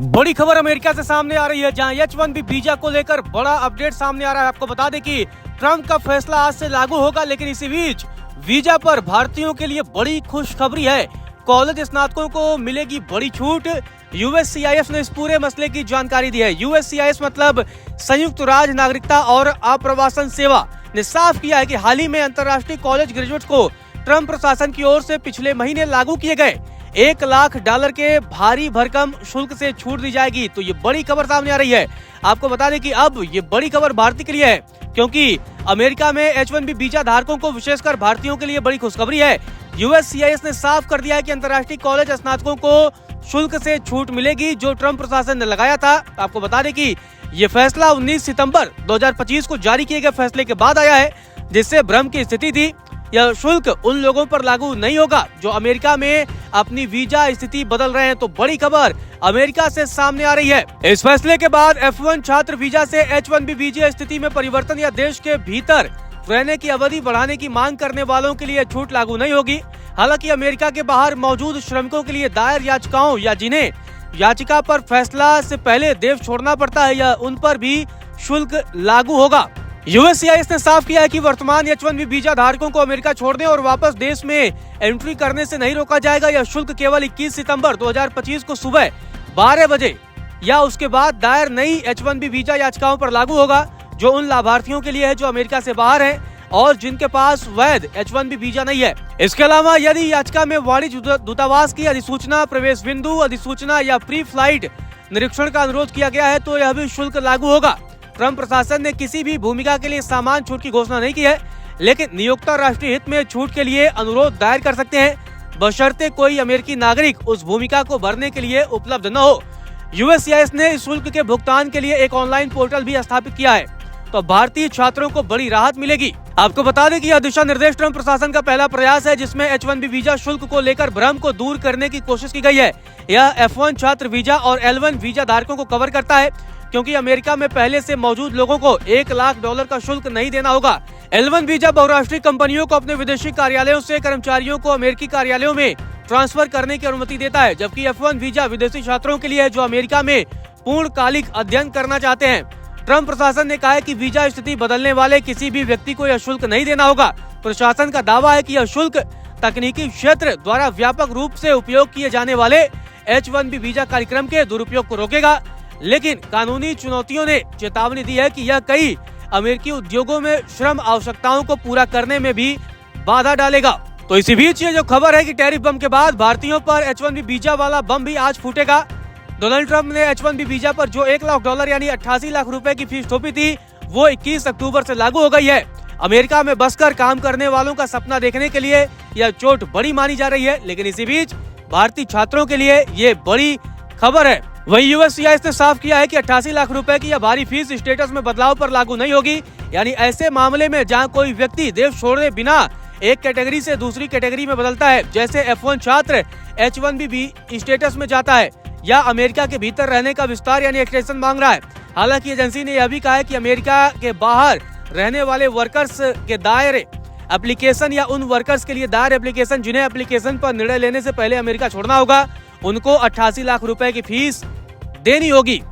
बड़ी खबर अमेरिका से सामने आ रही है, जहां H-1B वीजा को लेकर बड़ा अपडेट सामने आ रहा है। आपको बता दें कि ट्रंप का फैसला आज से लागू होगा, लेकिन इसी बीच वीजा पर भारतीयों के लिए बड़ी खुशखबरी है। कॉलेज स्नातकों को मिलेगी बड़ी छूट। USCIS ने इस पूरे मसले की जानकारी दी है। USCIS मतलब संयुक्त राज्य नागरिकता और आप्रवासन सेवा ने साफ किया है कि हाल ही में अंतर्राष्ट्रीय कॉलेज ग्रेजुएट्स को ट्रंप प्रशासन की ओर से पिछले महीने लागू किए गए $1 लाख के भारी भरकम शुल्क से छूट दी जाएगी। तो ये बड़ी खबर सामने आ रही है। आपको बता दें कि अब ये बड़ी खबर भारतीय के लिए है, क्योंकि अमेरिका में H-1B वीजा धारकों को, विशेषकर भारतीयों के लिए बड़ी खुशखबरी है। USCIS ने साफ कर दिया है कि अंतर्राष्ट्रीय कॉलेज स्नातकों को शुल्क से छूट मिलेगी, जो ट्रंप प्रशासन ने लगाया था। आपको बता दें कि ये फैसला 19 सितंबर 2025 को जारी किए गए फैसले के बाद आया है, जिससे भ्रम की स्थिति थी। यह शुल्क उन लोगों पर लागू नहीं होगा जो अमेरिका में अपनी वीजा स्थिति बदल रहे हैं। तो बड़ी खबर अमेरिका से सामने आ रही है। इस फैसले के बाद F1 छात्र वीजा से H-1B वीजा स्थिति में परिवर्तन या देश के भीतर रहने की अवधि बढ़ाने की मांग करने वालों के लिए छूट लागू नहीं होगी। हालांकि अमेरिका के बाहर मौजूद श्रमिकों के लिए दायर याचिकाओं या जिन्हें याचिका पर फैसला से पहले देश छोड़ना पड़ता है, या उन पर भी शुल्क लागू होगा। USCIS ने साफ किया है कि वर्तमान H-1B वीजा धारकों को अमेरिका छोड़ने और वापस देश में एंट्री करने से नहीं रोका जाएगा। यह शुल्क केवल 21 सितंबर 2025 को सुबह 12 बजे या उसके बाद दायर नई H-1B वीजा याचिकाओं पर लागू होगा, जो उन लाभार्थियों के लिए है जो अमेरिका से बाहर हैं और जिनके पास वैध H-1B वीजा नहीं है। इसके अलावा यदि याचिका में वाणिज्य दूतावास की अधिसूचना, प्रवेश बिंदु अधिसूचना या प्री फ्लाइट निरीक्षण का अनुरोध किया गया है, तो यह भी शुल्क लागू होगा। ट्रंप प्रशासन ने किसी भी भूमिका के लिए सामान छूट की घोषणा नहीं की है, लेकिन नियोक्ता राष्ट्रीय हित में छूट के लिए अनुरोध दायर कर सकते हैं, बशर्ते कोई अमेरिकी नागरिक उस भूमिका को भरने के लिए उपलब्ध न हो। USCIS ने इस शुल्क के भुगतान के लिए एक ऑनलाइन पोर्टल भी स्थापित किया है, तो भारतीय छात्रों को बड़ी राहत मिलेगी। आपको बता दें कि यह दिशा निर्देश ट्रंप प्रशासन का पहला प्रयास है, जिसमें H-1B वीजा शुल्क को लेकर भ्रम को दूर करने की कोशिश की गई है। यह F1 छात्र वीजा और L1 वीजा धारकों को कवर करता है, क्योंकि अमेरिका में पहले से मौजूद लोगों को $1 लाख का शुल्क नहीं देना होगा। L1 वीजा बहुराष्ट्रीय कंपनियों को अपने विदेशी कार्यालयों से कर्मचारियों को अमेरिकी कार्यालयों में ट्रांसफर करने की अनुमति देता है, जबकि F1 वीजा विदेशी छात्रों के लिए है जो अमेरिका में पूर्णकालिक अध्ययन करना चाहते हैं। ट्रंप प्रशासन ने कहा है कि वीजा स्थिति बदलने वाले किसी भी व्यक्ति को यह शुल्क नहीं देना होगा। प्रशासन का दावा है कि यह शुल्क तकनीकी क्षेत्र द्वारा व्यापक रूप से उपयोग किए जाने वाले H-1B वीजा कार्यक्रम के दुरुपयोग को रोकेगा, लेकिन कानूनी चुनौतियों ने चेतावनी दी है कि यह कई अमेरिकी उद्योगों में श्रम आवश्यकताओं को पूरा करने में भी बाधा डालेगा। तो इसी बीच ये जो खबर है कि टैरिफ बम के बाद भारतीयों पर H-1B वीजा वाला बम भी आज फूटेगा। डोनाल्ड ट्रंप ने H-1B वीजा पर जो $1 लाख यानी 88 लाख रुपए की फीस थोपी थी, वो 21 अक्टूबर से लागू हो गई है। अमेरिका में बसकर काम करने वालों का सपना देखने के लिए यह चोट बड़ी मानी जा रही है, लेकिन इसी बीच भारतीय छात्रों के लिए ये बड़ी खबर है। वहीं USCIS ने साफ किया है कि 88 लाख रुपए की यह भारी फीस स्टेटस में बदलाव पर लागू नहीं होगी, यानी ऐसे मामले में जहां कोई व्यक्ति देश छोड़े बिना एक कैटेगरी से दूसरी कैटेगरी में बदलता है, जैसे F1 छात्र H-1B स्टेटस में जाता है या अमेरिका के भीतर रहने का विस्तार यानी एक्सटेंशन मांग रहा है। हालांकि एजेंसी ने यह भी कहा है कि अमेरिका के बाहर रहने वाले वर्कर्स के दायरे एप्लीकेशन या उन वर्कर्स के लिए दायर एप्लीकेशन जिन्हें एप्लीकेशन पर निर्णय लेने से पहले अमेरिका छोड़ना होगा, उनको 88 लाख रुपए की फीस देनी होगी।